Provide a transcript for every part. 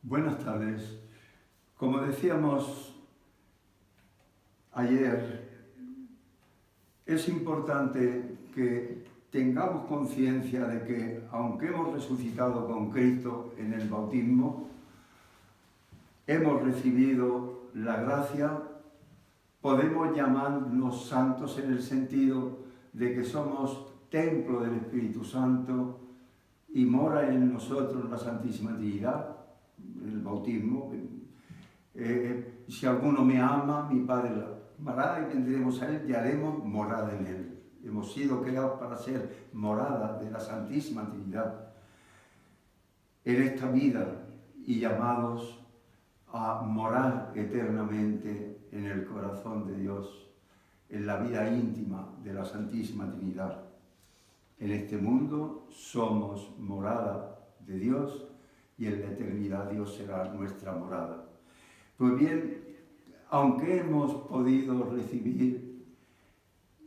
Buenas tardes. Como decíamos ayer, es importante que tengamos conciencia de que, aunque hemos resucitado con Cristo en el bautismo, hemos recibido la gracia, podemos llamarnos santos en el sentido de que somos templo del Espíritu Santo y mora en nosotros la Santísima Trinidad, el bautismo. Si alguno me ama, mi Padre la amará y vendremos a él y haremos morada en él. Hemos sido creados para ser morada de la Santísima Trinidad en esta vida y llamados a morar eternamente en el corazón de Dios, en la vida íntima de la Santísima Trinidad. En este mundo somos morada de Dios y en la eternidad Dios será nuestra morada. Pues bien, aunque hemos podido recibir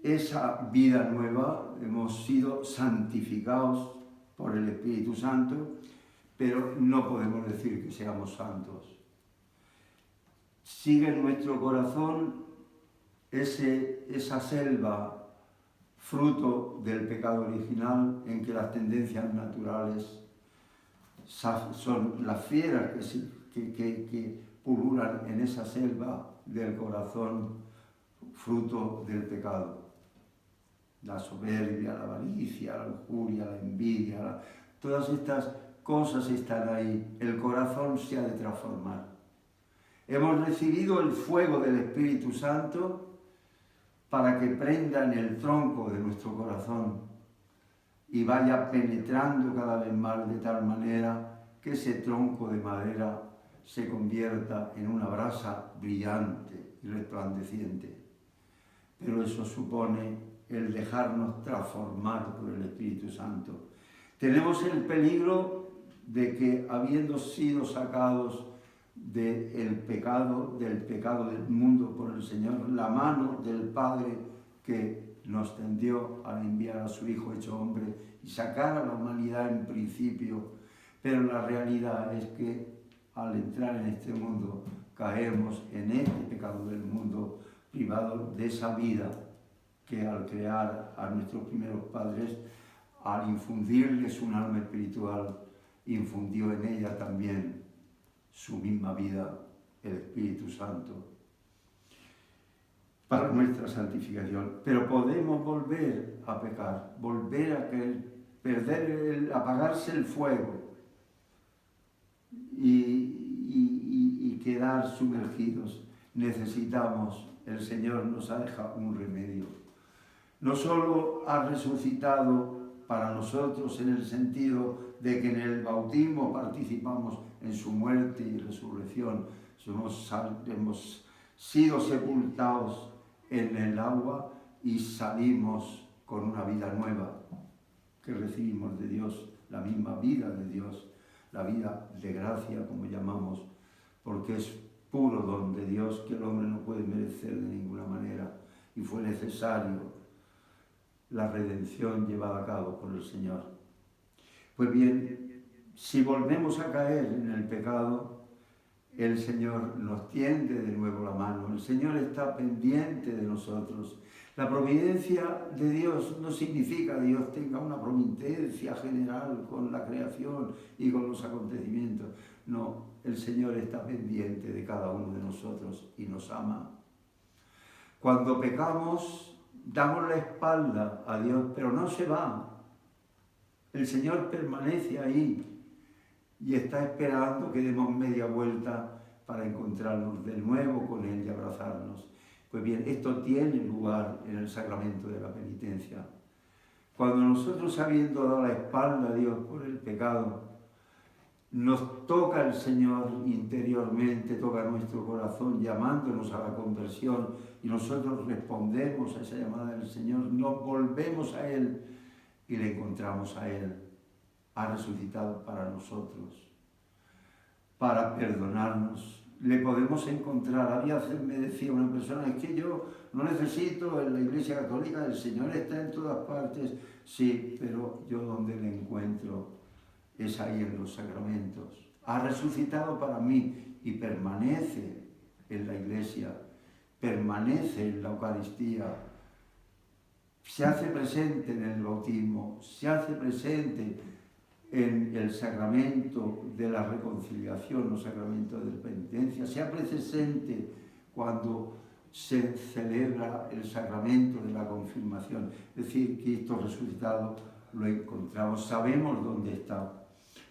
esa vida nueva, hemos sido santificados por el Espíritu Santo, pero no podemos decir que seamos santos. Sigue en nuestro corazón esa selva, fruto del pecado original, en que las tendencias naturales son las fieras que pululan en esa selva del corazón, fruto del pecado. La soberbia, la avaricia, la lujuria, la envidia, todas estas cosas están ahí. El corazón se ha de transformar. Hemos recibido el fuego del Espíritu Santo para que prenda en el tronco de nuestro corazón y vaya penetrando cada vez más de tal manera que ese tronco de madera se convierta en una brasa brillante y resplandeciente. Pero eso supone el dejarnos transformar por el Espíritu Santo. Tenemos el peligro de que, habiendo sido sacados del pecado del mundo por el Señor, la mano del Padre que nos tendió al enviar a su Hijo hecho hombre y sacar a la humanidad en principio, pero la realidad es que al entrar en este mundo caemos en este pecado del mundo, privados de esa vida que al crear a nuestros primeros padres, al infundirles un alma espiritual, infundió en ella también su misma vida, el Espíritu Santo, para nuestra santificación. Pero podemos volver a pecar, volver a apagarse el fuego y quedar sumergidos. Necesitamos, el Señor nos ha dejado un remedio. No solo ha resucitado para nosotros en el sentido de que en el bautismo participamos en su muerte y resurrección, hemos sido sepultados en el agua y salimos con una vida nueva que recibimos de Dios, la misma vida de Dios, la vida de gracia, como llamamos, porque es puro don de Dios que el hombre no puede merecer de ninguna manera, y fue necesario la redención llevada a cabo por el Señor. Pues bien, si volvemos a caer en el pecado, el Señor nos tiende de nuevo la mano, el Señor está pendiente de nosotros. La providencia de Dios no significa que Dios tenga una providencia general con la creación y con los acontecimientos. No, el Señor está pendiente de cada uno de nosotros y nos ama. Cuando pecamos, damos la espalda a Dios, pero no se va. El Señor permanece ahí y está esperando que demos media vuelta para encontrarnos de nuevo con Él y abrazarnos. Pues bien, esto tiene lugar en el sacramento de la penitencia. Cuando nosotros, habiendo dado la espalda a Dios por el pecado, nos toca el Señor interiormente, toca nuestro corazón llamándonos a la conversión y nosotros respondemos a esa llamada del Señor, nos volvemos a Él y le encontramos a Él. Ha resucitado para nosotros, para perdonarnos. Le podemos encontrar. A veces me decía una persona, es que yo no necesito en la Iglesia Católica, el Señor está en todas partes. Sí, pero yo donde le encuentro es ahí en los sacramentos. ha resucitado para mí y permanece en la iglesia, permanece en la Eucaristía, se hace presente en el bautismo, se hace presente en el sacramento de la reconciliación, los sacramentos de penitencia, se hace presente cuando se celebra el sacramento de la confirmación. Es decir, Cristo resucitado lo encontramos, sabemos dónde está.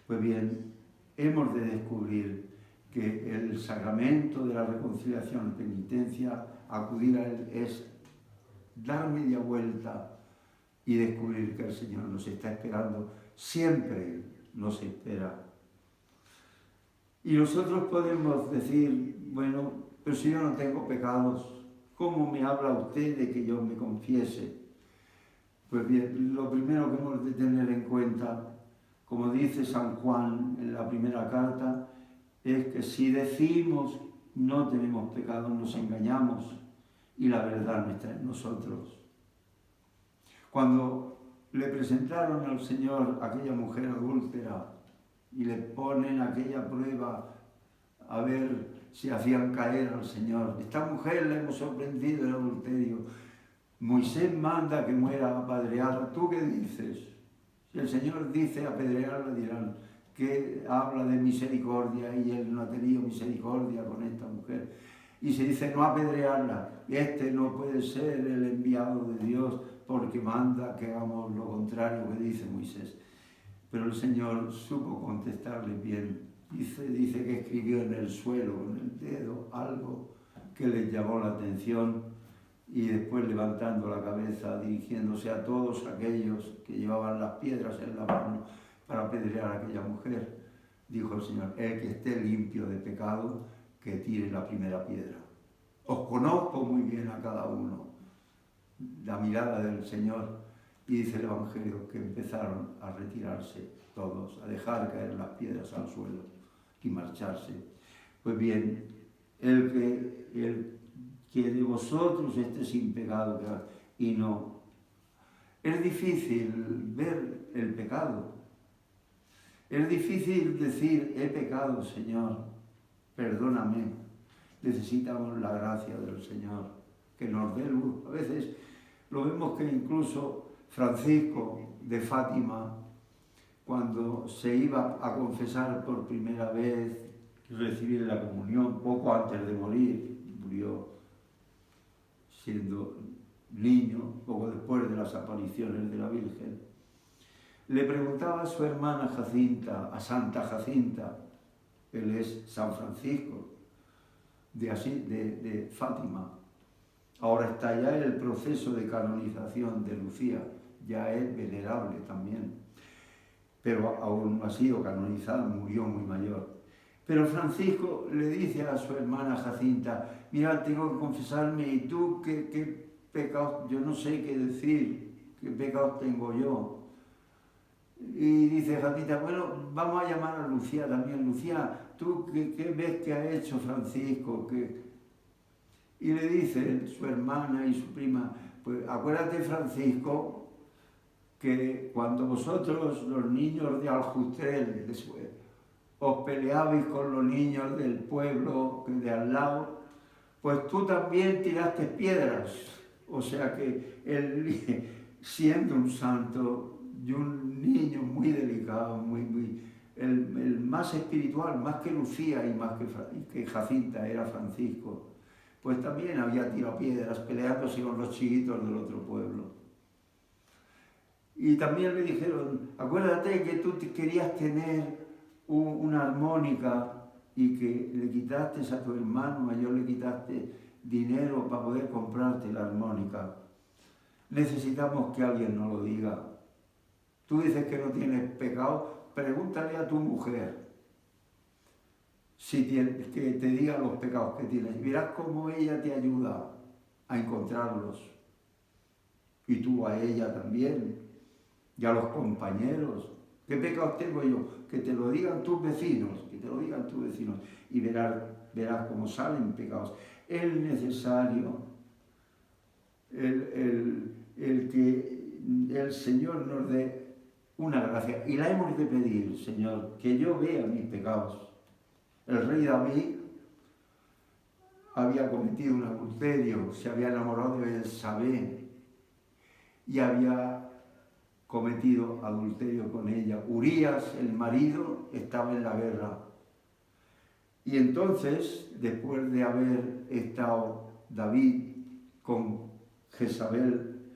Pues bien, hemos de descubrir que el sacramento de la reconciliación, penitencia, acudir a él es dar media vuelta y descubrir que el Señor nos está esperando, siempre nos espera. Y nosotros podemos decir, bueno, pero si yo no tengo pecados, ¿cómo me habla usted de que yo me confiese? Pues bien, lo primero que hemos de tener en cuenta, como dice San Juan en la primera carta, es que si decimos no tenemos pecado, nos engañamos y la verdad no está en nosotros. Cuando le presentaron al Señor a aquella mujer adúltera y le ponen aquella prueba a ver si hacían caer al Señor, esta mujer la hemos sorprendido en adulterio, Moisés manda que muera apedreada, ¿tú qué dices? Si el Señor dice apedrearla, dirán que habla de misericordia y él no ha tenido misericordia con esta mujer. Y se dice no apedrearla, este no puede ser el enviado de Dios porque manda que hagamos lo contrario que dice Moisés. Pero el Señor supo contestarle bien. Dice que escribió en el suelo con el dedo algo que les llamó la atención y después levantando la cabeza, dirigiéndose a todos aquellos que llevaban las piedras en la mano para apedrear a aquella mujer, dijo el Señor, el que esté limpio de pecado, que tire la primera piedra. Os conozco muy bien a cada uno. La mirada del Señor, y dice el Evangelio que empezaron a retirarse todos, a dejar caer las piedras al suelo y marcharse. Pues bien, el que de vosotros esté sin pecado y no. Es difícil ver el pecado. Es difícil decir, he pecado, Señor, perdóname. Necesitamos la gracia del Señor, que nos dé luz. A veces lo vemos que incluso Francisco de Fátima, cuando se iba a confesar por primera vez, recibir la comunión, poco antes de morir, murió siendo niño, poco después de las apariciones de la Virgen, le preguntaba a su hermana Jacinta, a Santa Jacinta, él es San Francisco de Fátima. Ahora está ya el proceso de canonización de Lucía, ya es venerable también, pero aún no ha sido canonizada, murió muy mayor. Pero Francisco le dice a su hermana Jacinta, mira, tengo que confesarme, ¿y tú qué pecados? Yo no sé qué decir, ¿qué pecados tengo yo? Y dice Jacinta, bueno, vamos a llamar a Lucía también. Lucía, ¿tú qué ves que ha hecho Francisco? Y le dice su hermana y su prima, pues acuérdate, Francisco, que cuando vosotros, los niños de Aljustrel, os peleabais con los niños del pueblo de al lado, pues tú también tiraste piedras. O sea que él, siendo un santo y un niño muy delicado, el más espiritual, más que Lucía y más que Jacinta era Francisco, pues también había tirado piedras peleándose con los chiquitos del otro pueblo. Y también le dijeron, acuérdate que tú querías tener una armónica y que le quitaste a tu hermano mayor, le quitaste dinero para poder comprarte la armónica. Necesitamos que alguien nos lo diga. Tú dices que no tienes pecado, pregúntale a tu mujer que te diga los pecados que tienes. Y verás cómo ella te ayuda a encontrarlos. Y tú a ella también. Y a los compañeros. ¿Qué pecados tengo yo? Que te lo digan tus vecinos, y verás cómo salen pecados. Es necesario el que el Señor nos dé una gracia. Y la hemos de pedir, Señor, que yo vea mis pecados. El rey David había cometido un adulterio, se había enamorado de Betsabé y había cometido adulterio con ella. Urías, el marido, estaba en la guerra. Y entonces, después de haber estado David con Jezabel,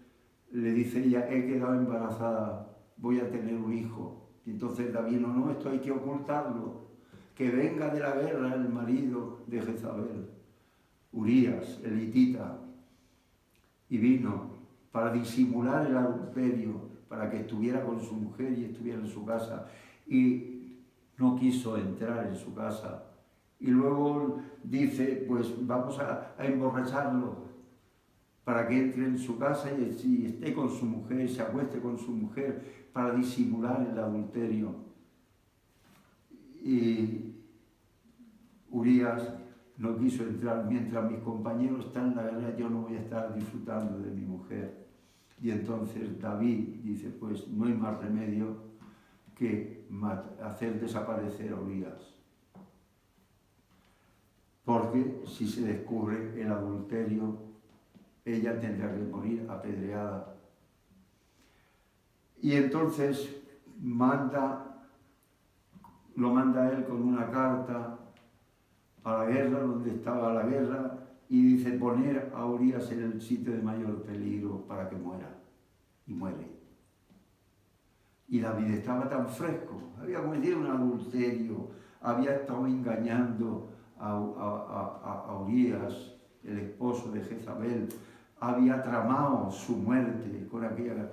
le dice ella, he quedado embarazada, voy a tener un hijo. Y entonces David, no, esto hay que ocultarlo, que venga de la guerra el marido de Jezabel, Urías, el hitita, y vino para disimular el adulterio, para que estuviera con su mujer y estuviera en su casa, y no quiso entrar en su casa. Y luego dice, pues vamos a emborracharlo para que entre en su casa y esté con su mujer, se acueste con su mujer para disimular el adulterio. Y Urías no quiso entrar. Mientras mis compañeros están en la guerra, yo no voy a estar disfrutando de mi mujer. Y entonces David dice, pues no hay más remedio que hacer desaparecer a Urías. Porque si se descubre el adulterio, ella tendrá que morir apedreada. Y entonces lo manda él con una carta a la guerra, donde estaba la guerra, y dice poner a Urías en el sitio de mayor peligro para que muera. Y muere. Y David estaba tan fresco, había cometido un adulterio, había estado engañando a Urías, el esposo de Jezabel, había tramado su muerte con aquella...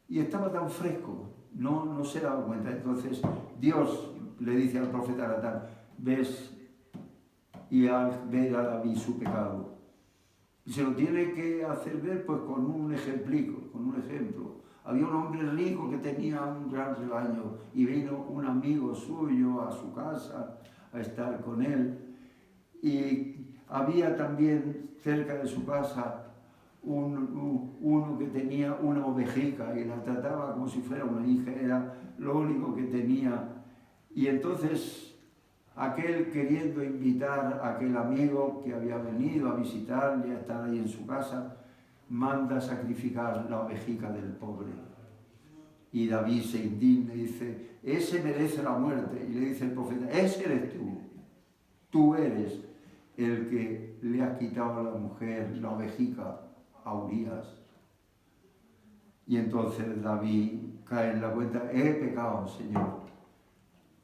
Y estaba tan fresco, no se daba cuenta. Entonces Dios le dice al profeta Natán, ves y ver a David su pecado. Y se lo tiene que hacer ver pues con un ejemplo. Había un hombre rico que tenía un gran rebaño y vino un amigo suyo a su casa a estar con él. Y había también cerca de su casa uno que tenía una ovejica y la trataba como si fuera una hija, era lo único que tenía. Y entonces aquel, queriendo invitar a aquel amigo que había venido a visitarle, a estar ahí en su casa, manda sacrificar la ovejica del pobre. Y David se indigna y dice, ese merece la muerte. Y le dice el profeta, ese eres tú eres el que le has quitado a la mujer, la ovejica, a Urías. Y entonces David cae en la cuenta, he pecado, Señor.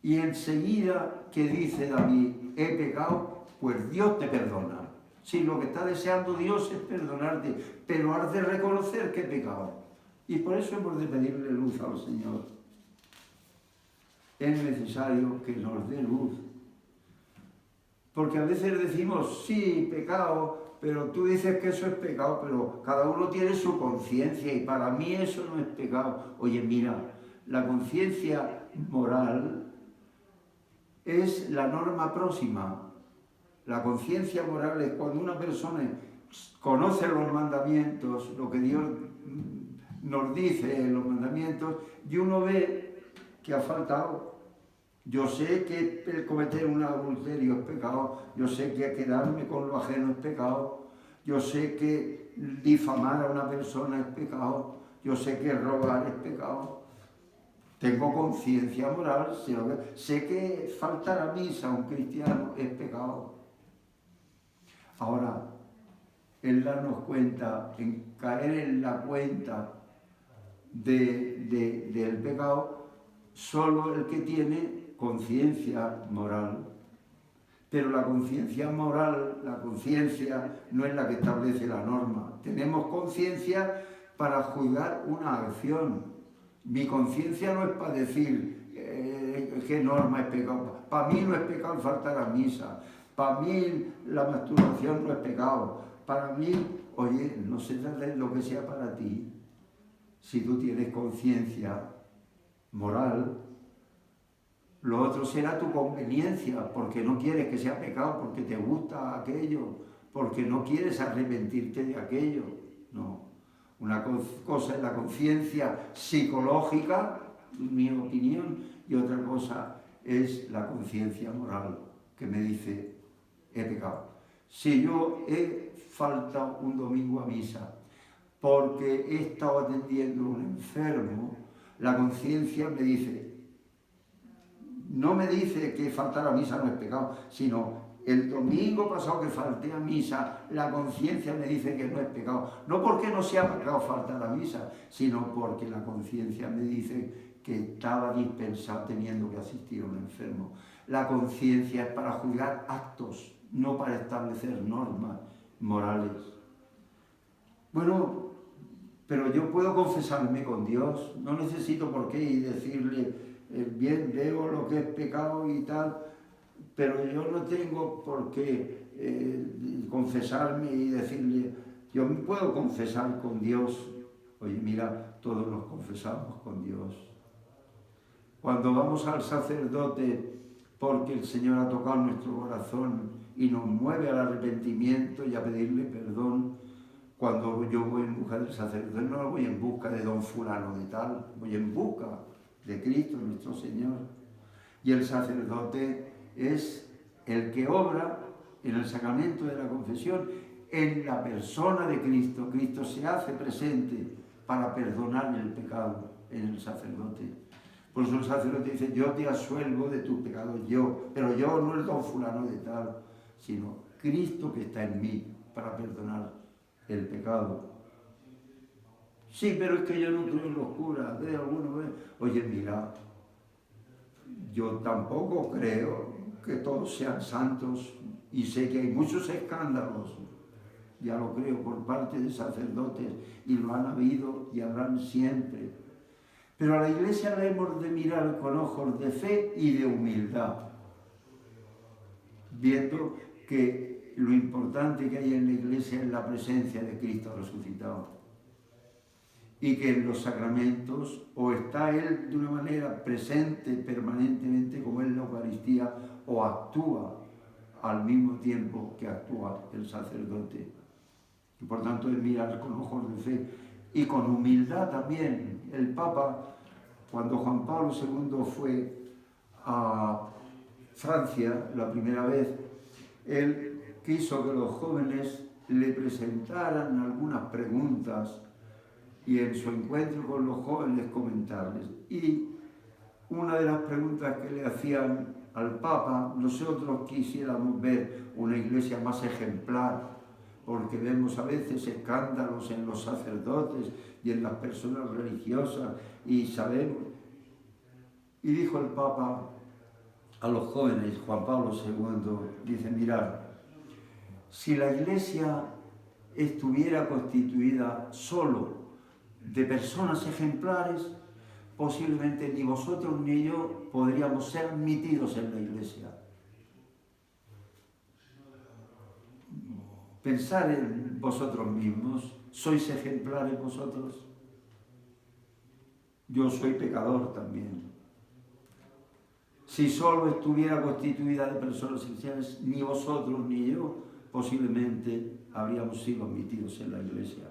Y enseguida que dice David, he pecado, pues Dios te perdona. Si lo que está deseando Dios es perdonarte, pero has de reconocer que he pecado. Y por eso hemos de pedirle luz al Señor. Es necesario que nos dé luz. Porque a veces decimos, sí, pecado, pero tú dices que eso es pecado, pero cada uno tiene su conciencia y para mí eso no es pecado. Oye, mira, la conciencia moral es la norma próxima. La conciencia moral es cuando una persona conoce los mandamientos, lo que Dios nos dice en los mandamientos, y uno ve que ha faltado. Yo sé que el cometer un adulterio es pecado, yo sé que quedarme con lo ajeno es pecado, yo sé que difamar a una persona es pecado, yo sé que robar es pecado. Tengo conciencia moral, sé que faltar a misa a un cristiano es pecado. Ahora, el darnos cuenta, en caer en la cuenta del pecado, solo el que tiene conciencia moral. Pero la conciencia moral, la conciencia no es la que establece la norma. Tenemos conciencia para juzgar una acción. Mi conciencia no es para decir qué norma es pecado. Para mí no es pecado faltar a misa. Para mí la masturbación no es pecado. Para mí, oye, no se trata de lo que sea para ti. Si tú tienes conciencia moral, lo otro será tu conveniencia, porque no quieres que sea pecado, porque te gusta aquello, porque no quieres arrepentirte de aquello. No. Una cosa es la conciencia psicológica mi opinión, y otra cosa es la conciencia moral, que me dice, he pecado. Si yo he faltado un domingo a misa porque he estado atendiendo a un enfermo, la conciencia me dice, no me dice que faltar a misa no es pecado, sino el domingo pasado que falté a misa, la conciencia me dice que no es pecado. No porque no sea pecado faltar a misa, sino porque la conciencia me dice que estaba dispensado teniendo que asistir a un enfermo. La conciencia es para juzgar actos, no para establecer normas morales. Bueno, pero yo puedo confesarme con Dios, no necesito por qué y decirle, bien, veo lo que es pecado y tal, pero yo no tengo por qué confesarme y decirle, yo me puedo confesar con Dios. Oye, mira, todos nos confesamos con Dios. Cuando vamos al sacerdote porque el Señor ha tocado nuestro corazón y nos mueve al arrepentimiento y a pedirle perdón, cuando yo voy en busca del sacerdote, no voy en busca de don fulano de tal, voy en busca de Cristo nuestro Señor. Y el sacerdote es el que obra en el sacramento de la confesión en la persona de Cristo. Cristo se hace presente para perdonar el pecado en el sacerdote. Por eso el sacerdote dice, yo te asuelvo de tus pecados, pero yo no el don fulano de tal, sino Cristo que está en mí para perdonar el pecado. Sí, pero es que yo no creo en los curas, de alguno vez. Oye, mira, yo tampoco creo que todos sean santos y sé que hay muchos escándalos, ya lo creo, por parte de sacerdotes, y lo han habido y habrán siempre. Pero a la Iglesia la hemos de mirar con ojos de fe y de humildad, viendo que lo importante que hay en la Iglesia es la presencia de Cristo resucitado. Y que en los sacramentos o está Él de una manera presente permanentemente como en la Eucaristía, o actúa al mismo tiempo que actúa el sacerdote. Y por tanto es mirar con ojos de fe y con humildad también. El Papa, cuando Juan Pablo II fue a Francia la primera vez, él quiso que los jóvenes le presentaran algunas preguntas y en su encuentro con los jóvenes comentarles. Y una de las preguntas que le hacían al Papa, nosotros quisiéramos ver una iglesia más ejemplar, porque vemos a veces escándalos en los sacerdotes y en las personas religiosas, y sabemos. Y dijo el Papa a los jóvenes, Juan Pablo II, dice, mirad, si la iglesia estuviera constituida solo de personas ejemplares, posiblemente ni vosotros ni yo podríamos ser admitidos en la iglesia. Pensar en vosotros mismos, ¿sois ejemplares vosotros? Yo soy pecador también. Si solo estuviera constituida de personas cristianas, ni vosotros ni yo posiblemente habríamos sido admitidos en la iglesia.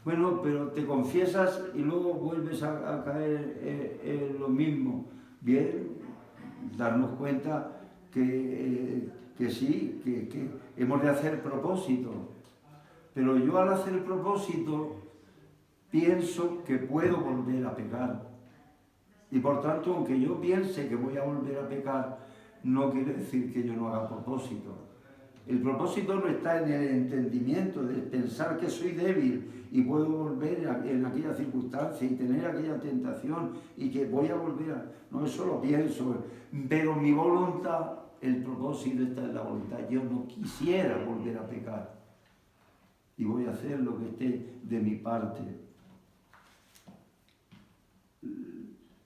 Bueno, pero te confiesas y luego vuelves a caer en lo mismo. Bien, darnos cuenta que sí, que hemos de hacer propósito. Pero yo al hacer el propósito pienso que puedo volver a pecar. Y por tanto, aunque yo piense que voy a volver a pecar, no quiere decir que yo no haga propósito. El propósito no está en el entendimiento de pensar que soy débil y puedo volver en aquella circunstancia y tener aquella tentación y que voy a volver a... No, eso lo pienso, pero mi voluntad, el propósito está en la voluntad. Yo no quisiera volver a pecar y voy a hacer lo que esté de mi parte.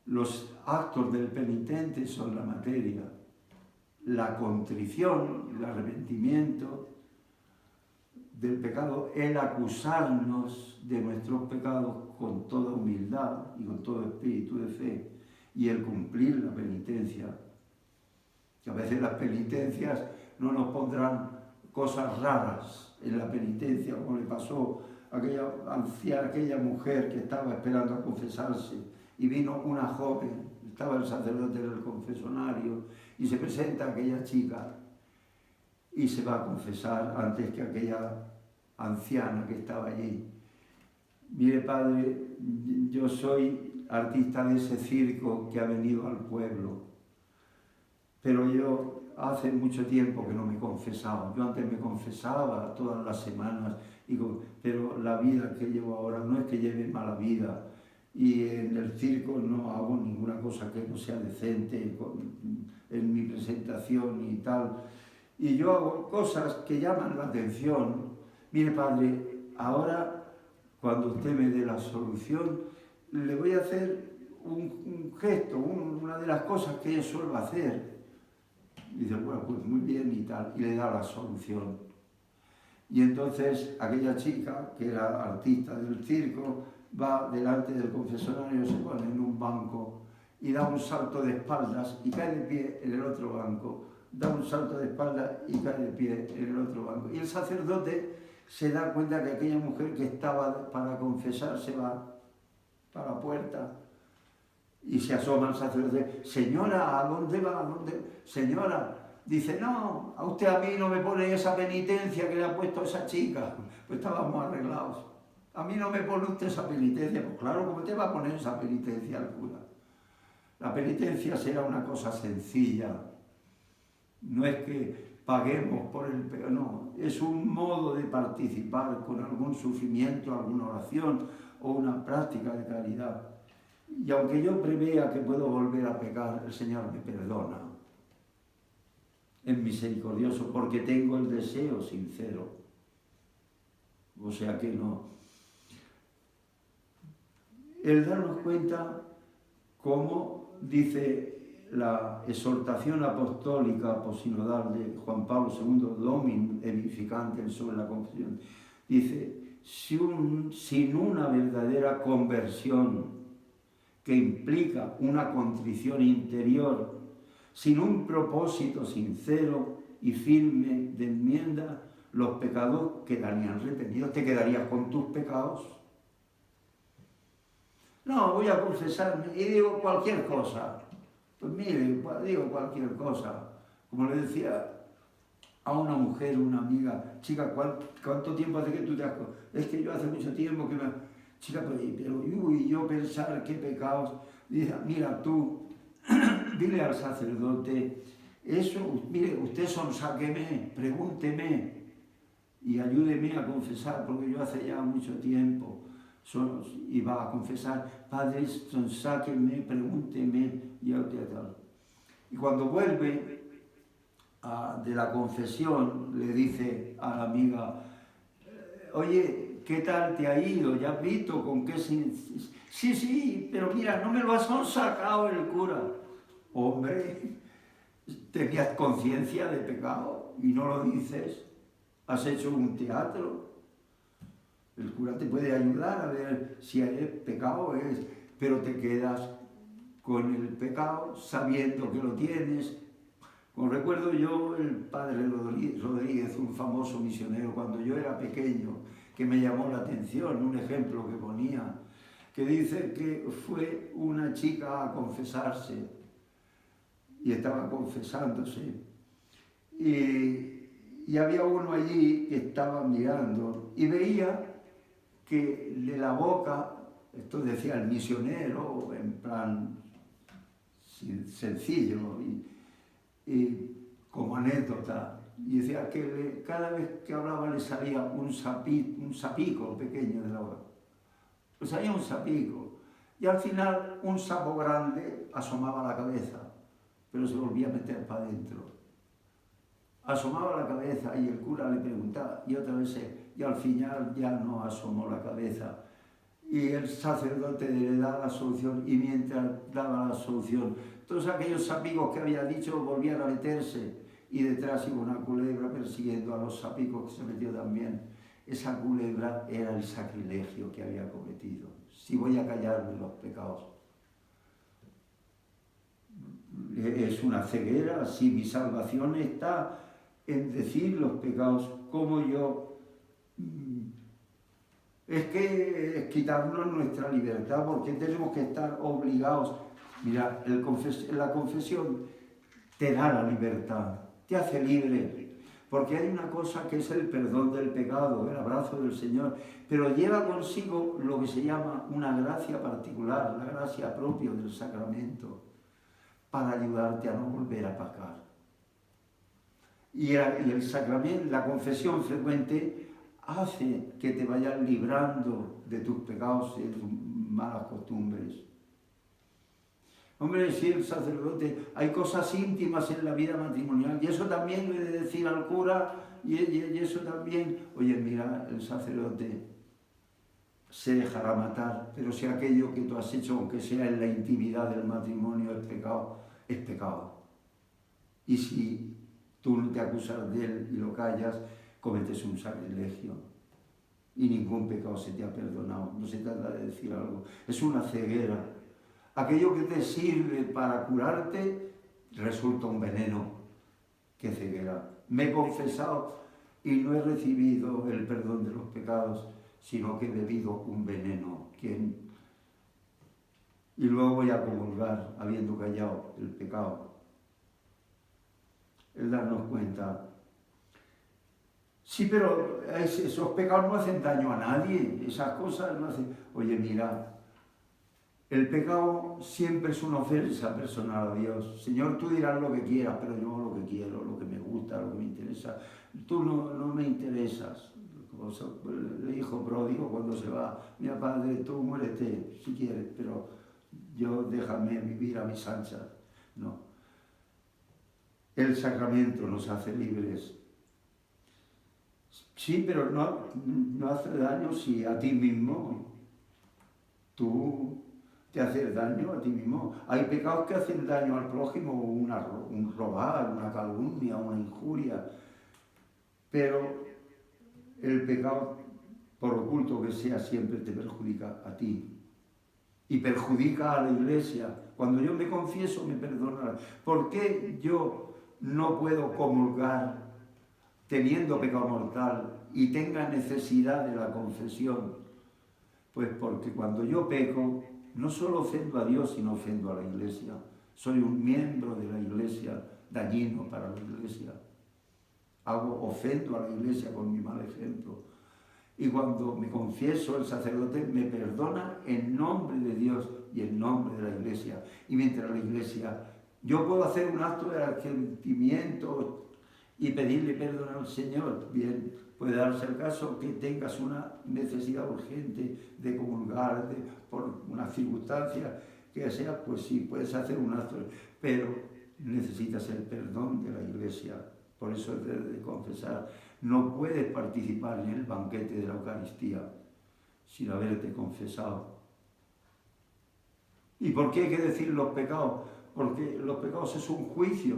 Los actos del penitente son la materia. La contrición, el arrepentimiento del pecado, el acusarnos de nuestros pecados con toda humildad y con todo espíritu de fe, y el cumplir la penitencia. Que a veces las penitencias no nos pondrán cosas raras en la penitencia, como le pasó a aquella anciana, aquella mujer que estaba esperando a confesarse y vino una joven, estaba el sacerdote del confesonario, y se presenta aquella chica y se va a confesar antes que aquella anciana que estaba allí. Mire, padre, yo soy artista de ese circo que ha venido al pueblo, pero yo hace mucho tiempo que no me confesaba. Yo antes me confesaba todas las semanas, pero la vida que llevo ahora no es que lleve mala vida, y en el circo no hago ninguna cosa que no sea decente en mi presentación y tal, y yo hago cosas que llaman la atención. Mire, padre, ahora cuando usted me dé la solución, le voy a hacer un gesto, una de las cosas que yo suelo hacer. Y dice, bueno, pues muy bien y tal, y le da la solución. Y entonces aquella chica, que era artista del circo, va delante del confesonario, se pone en un banco y da un salto de espaldas y cae de pie en el otro banco. Da un salto de espaldas y cae de pie en el otro banco. Y el sacerdote se da cuenta que aquella mujer que estaba para confesarse va para la puerta y se asoma al sacerdote. Señora, ¿a dónde va? ¿A dónde? Señora, dice, no, a usted a mí no me pone esa penitencia que le ha puesto esa chica. Pues estábamos arreglados. A mí no me pone usted esa penitencia. Pues claro, ¿cómo te va a poner esa penitencia al cura? La penitencia será una cosa sencilla. No es que paguemos por el pecado, no. Es un modo de participar con algún sufrimiento, alguna oración o una práctica de caridad. Y aunque yo prevea que puedo volver a pecar, el Señor me perdona. Es misericordioso porque tengo el deseo sincero. O sea que no. El darnos cuenta, como dice la exhortación apostólica aposinodal de Juan Pablo II, Dominum Edificante sobre la confesión, dice, sin una verdadera conversión que implica una contrición interior, sin un propósito sincero y firme de enmienda, los pecados quedarían retenidos. ¿Te quedarías con tus pecados? No, voy a confesarme y digo cualquier cosa. Pues mire, digo cualquier cosa. Como le decía a una mujer, una amiga, chica, ¿cuánto tiempo hace que tú te has... Es que yo hace mucho tiempo que me... Chica, pero uy, yo pensar qué pecados... Dice, mira tú, dile al sacerdote, eso, mire, usted sonsáqueme, pregúnteme y ayúdeme a confesar, porque yo hace ya mucho tiempo y va a confesar, padre, sonsáqueme, pregúnteme, y tal. Y cuando vuelve de la confesión, le dice a la amiga, oye, ¿qué tal te ha ido? ¿Ya has visto con qué? Sí, pero mira, no me lo has sacado el cura. Hombre, ¿tenías conciencia de pecado y no lo dices? ¿Has hecho un teatro? El cura te puede ayudar a ver si es pecado o es, pero te quedas con el pecado sabiendo que lo tienes. Como recuerdo yo, el padre Rodríguez, un famoso misionero, cuando yo era pequeño, que me llamó la atención, un ejemplo que ponía, que dice que fue una chica a confesarse y estaba confesándose y había uno allí que estaba mirando y veía que de la boca, esto decía el misionero en plan sencillo y como anécdota, y decía que cada vez que hablaba le salía un sapico pequeño de la boca. Pues salía un sapico. Y al final un sapo grande asomaba la cabeza, pero se volvía a meter para adentro. Asomaba la cabeza y el cura le preguntaba, y otra vez, y al final ya no asomó la cabeza. Y el sacerdote le da la solución, y mientras daba la solución, todos aquellos sapicos que había dicho volvían a meterse, y detrás iba una culebra persiguiendo a los sapicos que se metió también. Esa culebra era el sacrilegio que había cometido. Si voy a callarme los pecados, es una ceguera. Si mi salvación está en decir los pecados, como yo Es que es quitarnos nuestra libertad, porque tenemos que estar obligados. Mira, la confesión te da la libertad, te hace libre, porque hay una cosa que es el perdón del pecado, el abrazo del Señor, pero lleva consigo lo que se llama una gracia particular, la gracia propia del sacramento, para ayudarte a no volver a pecar. Y el sacramento, la confesión frecuente, hace que te vayas librando de tus pecados y de tus malas costumbres. Hombre, sí, el sacerdote, hay cosas íntimas en la vida matrimonial, y eso también lo he de decir al cura, y eso también, oye, mira, el sacerdote se dejará matar, pero si aquello que tú has hecho, aunque sea en la intimidad del matrimonio, es pecado, es pecado. Y si tú no te acusas de él y lo callas, cometes un sacrilegio. Y ningún pecado se te ha perdonado. No se trata de decir algo. Es una ceguera. Aquello que te sirve para curarte resulta un veneno. ¡Qué ceguera! Me he confesado y no he recibido el perdón de los pecados, sino que he bebido un veneno. ¿Quién? Y luego voy a comulgar, habiendo callado el pecado. El darnos cuenta. Sí, pero esos pecados no hacen daño a nadie, esas cosas no hacen... Oye, mira, el pecado siempre es una ofensa personal a Dios. Señor, tú dirás lo que quieras, pero yo lo que quiero, lo que me gusta, lo que me interesa. Tú no me interesas. El hijo pródigo cuando se va, mira, padre, tú muérete si quieres, pero yo déjame vivir a mis anchas. No. El sacramento nos hace libres. Sí, pero no hace daño si a ti mismo tú te haces daño a ti mismo. Hay pecados que hacen daño al prójimo, un robar, una calumnia, una injuria, pero el pecado, por oculto que sea, siempre te perjudica a ti y perjudica a la Iglesia. Cuando yo me confieso, me perdonará. ¿Por qué yo no puedo comulgar teniendo pecado mortal y tenga necesidad de la confesión? Pues porque cuando yo peco, no solo ofendo a Dios, sino ofendo a la Iglesia. Soy un miembro de la Iglesia, dañino para la Iglesia. Ofendo a la Iglesia con mi mal ejemplo. Y cuando me confieso, el sacerdote me perdona en nombre de Dios y en nombre de la Iglesia. Y mientras la Iglesia, yo puedo hacer un acto de arrepentimiento y pedirle perdón al Señor. Bien, puede darse el caso que tengas una necesidad urgente de comulgar por una circunstancia que sea, pues sí, puedes hacer un acto, pero necesitas el perdón de la Iglesia. Por eso es de confesar. No puedes participar en el banquete de la Eucaristía sin haberte confesado. ¿Y por qué hay que decir los pecados? Porque los pecados es un juicio.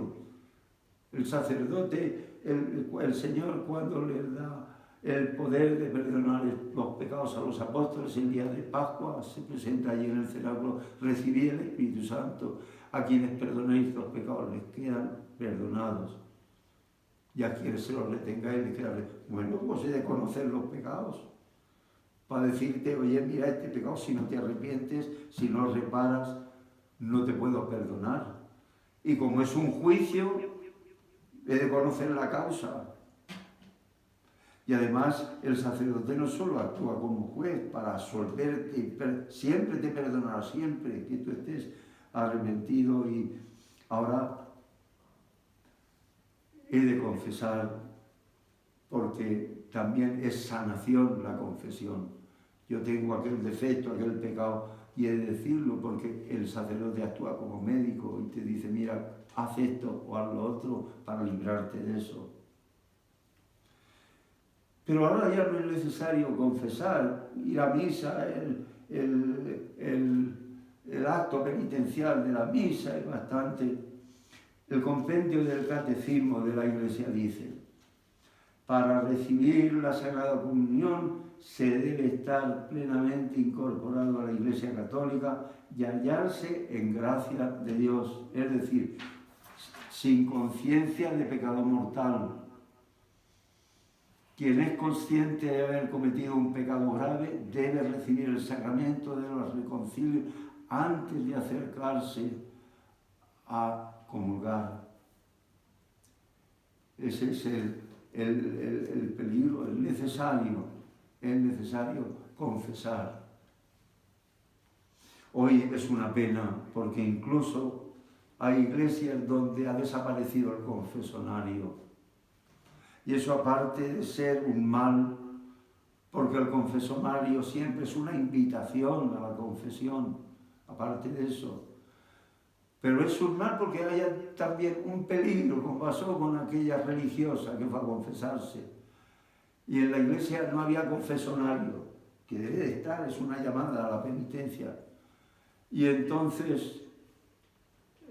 El sacerdote, el Señor, cuando le da el poder de perdonar los pecados a los apóstoles el día de Pascua, se presenta allí en el cenáculo: recibid el Espíritu Santo. A quienes perdonéis los pecados les quedan perdonados. Y a quienes se los retengáis les quedan... Bueno, pues he de conocer los pecados para decirte: oye, mira, este pecado, si no te arrepientes, si no reparas, no te puedo perdonar. Y como es un juicio, he de conocer la causa. Y además el sacerdote no solo actúa como juez para absolverte, siempre te perdonará, siempre que tú estés arrepentido. Y ahora he de confesar, porque también es sanación la confesión. Yo tengo aquel defecto, aquel pecado, y he de decirlo, porque el sacerdote actúa como médico y te dice: mira, haz esto o haz lo otro para librarte de eso. Pero ahora ya no es necesario confesar, ir a misa, el acto penitencial de la misa es bastante. El compendio del Catecismo de la Iglesia dice: para recibir la Sagrada Comunión se debe estar plenamente incorporado a la Iglesia Católica y hallarse en gracia de Dios, es decir, sin conciencia de pecado mortal. Quien es consciente de haber cometido un pecado grave debe recibir el sacramento de los reconcilios antes de acercarse a comulgar. Ese es el peligro, es necesario confesar. Hoy es una pena porque incluso hay iglesias donde ha desaparecido el confesonario. Y eso, aparte de ser un mal, porque el confesonario siempre es una invitación a la confesión, aparte de eso. Pero es un mal porque hay también un peligro, como pasó con aquella religiosa que fue a confesarse. Y en la iglesia no había confesonario, que debe de estar, es una llamada a la penitencia. Y entonces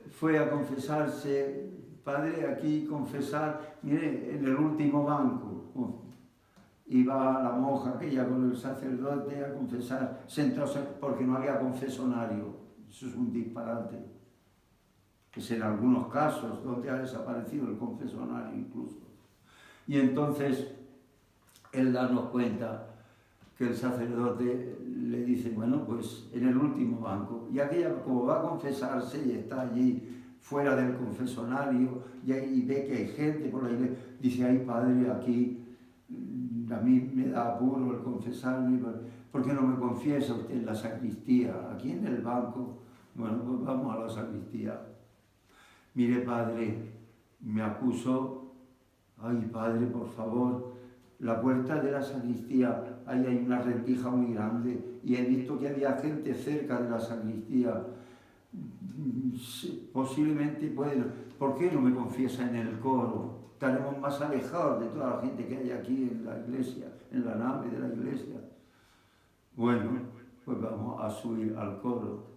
fue a confesarse, padre, aquí confesar, mire, en el último banco. Iba la monja aquella con el sacerdote a confesar, sentados porque no había confesonario. Eso es un disparate. Es en algunos casos donde ha desaparecido el confesonario incluso. Y entonces él darnos cuenta que el sacerdote le dice, bueno, pues en el último banco. Y aquella, como va a confesarse y está allí fuera del confesonario y ve que hay gente por la iglesia, dice, ay padre, aquí a mí me da apuro el confesarme, ¿por qué no me confiesa usted en la sacristía? Aquí en el banco. Bueno, pues vamos a la sacristía. Mire padre, me acuso, ay padre, por favor, la puerta de la sacristía, ahí hay una rendija muy grande y he visto que había gente cerca de la sacristía. Posiblemente pueden, ¿por qué no me confiesa en el coro? Estaremos más alejados de toda la gente que hay aquí en la iglesia, en la nave de la iglesia. Bueno, pues vamos a subir al coro.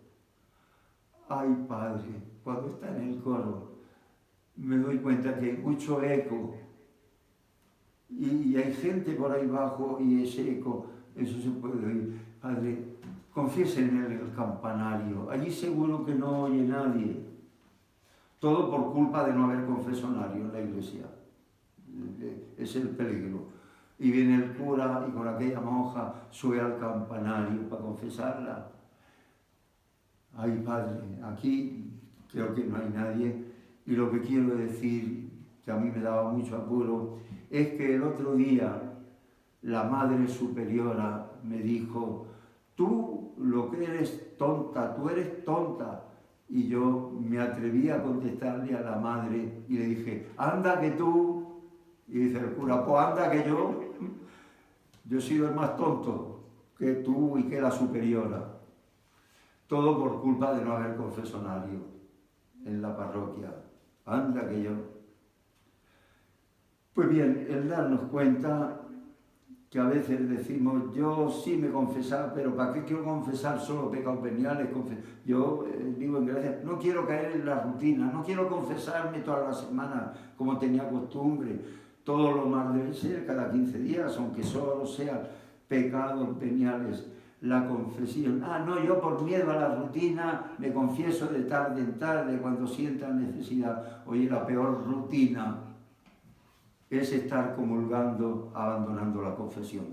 Ay padre, cuando está en el coro me doy cuenta que hay mucho eco y hay gente por ahí abajo y ese eco, eso se puede oír. Padre, confiesen en el campanario, allí seguro que no oye nadie. Todo por culpa de no haber confesonario en la iglesia. Es el peligro. Y viene el cura y con aquella monja sube al campanario para confesarla. Ay padre, aquí creo que no hay nadie. Y lo que quiero decir, que a mí me daba mucho apuro, es que el otro día la Madre Superiora me dijo, tú lo que eres tonta, tú eres tonta. Y yo me atreví a contestarle a la Madre y le dije, anda que tú. Y dice el cura, pues anda que yo he sido el más tonto que tú y que la Superiora. Todo por culpa de no haber confesonario en la parroquia. Anda que yo. Pues bien, el darnos cuenta que a veces decimos, yo sí me confesaba, pero ¿para qué quiero confesar solo pecados veniales? Yo vivo en gracia, no quiero caer en la rutina, no quiero confesarme todas las semanas como tenía costumbre. Todo lo más debe ser cada 15 días, aunque solo sean pecados veniales. La confesión, no, yo por miedo a la rutina me confieso de tarde en tarde cuando sienta necesidad. Oye, la peor rutina es estar comulgando, abandonando la confesión.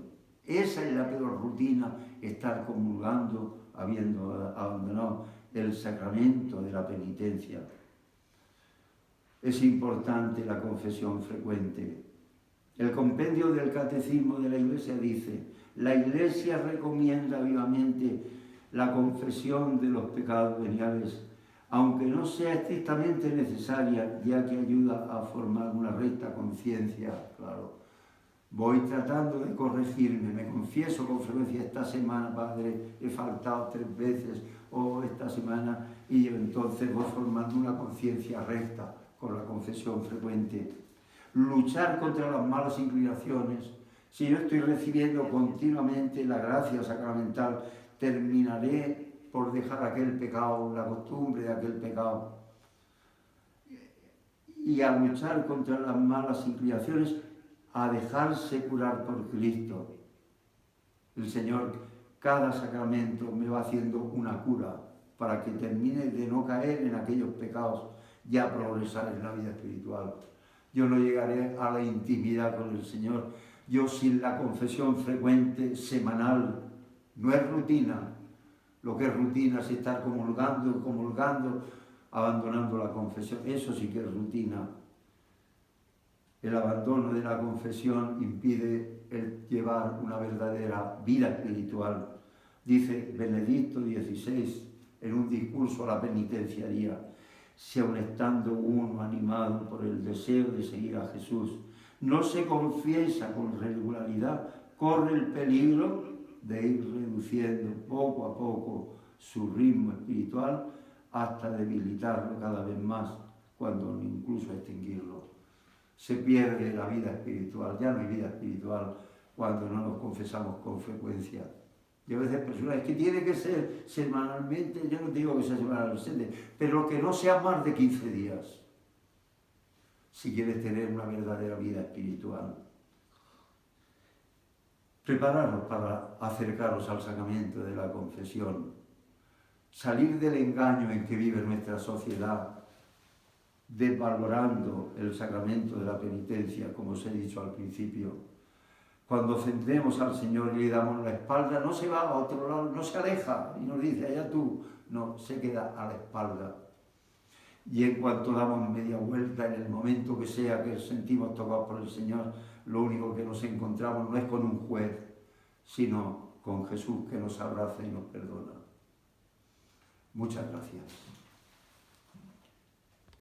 Esa es la peor rutina, estar comulgando, habiendo abandonado el sacramento de la penitencia. Es importante la confesión frecuente. El compendio del Catecismo de la Iglesia dice, la Iglesia recomienda vivamente la confesión de los pecados veniales, aunque no sea estrictamente necesaria, ya que ayuda a formar una recta conciencia. Claro, voy tratando de corregirme, me confieso con frecuencia, esta semana, padre, he faltado 3 veces, o esta semana, y yo entonces voy formando una conciencia recta con la confesión frecuente. Luchar contra las malas inclinaciones. Si yo estoy recibiendo continuamente la gracia sacramental, terminaré por dejar aquel pecado, la costumbre de aquel pecado. Y a luchar contra las malas inclinaciones, a dejarse curar por Cristo. El Señor, cada sacramento me va haciendo una cura para que termine de no caer en aquellos pecados y a progresar en la vida espiritual. Yo no llegaré a la intimidad con el Señor, Yo sin la confesión frecuente, semanal, no es rutina. Lo que es rutina es estar comulgando, abandonando la confesión. Eso sí que es rutina. El abandono de la confesión impide el llevar una verdadera vida espiritual. Dice Benedicto XVI en un discurso a la penitenciaría: si aun estando uno animado por el deseo de seguir a Jesús, no se confiesa con regularidad, corre el peligro de ir reduciendo poco a poco su ritmo espiritual hasta debilitarlo cada vez más, cuando incluso extinguirlo. Se pierde la vida espiritual, ya no hay vida espiritual cuando no nos confesamos con frecuencia. Y a veces personas, es que tiene que ser semanalmente, yo no digo que sea semanalmente, pero que no sea más de 15 días, si quieres tener una verdadera vida espiritual. Prepararos para acercaros al sacramento de la confesión, salir del engaño en que vive nuestra sociedad, desvalorando el sacramento de la penitencia, como os he dicho al principio. Cuando ofendemos al Señor y le damos la espalda, no se va a otro lado, no se aleja y nos dice, allá tú, no, se queda a la espalda. Y en cuanto damos media vuelta, en el momento que sea que sentimos tocados por el Señor, lo único que nos encontramos no es con un juez, sino con Jesús que nos abraza y nos perdona. Muchas gracias.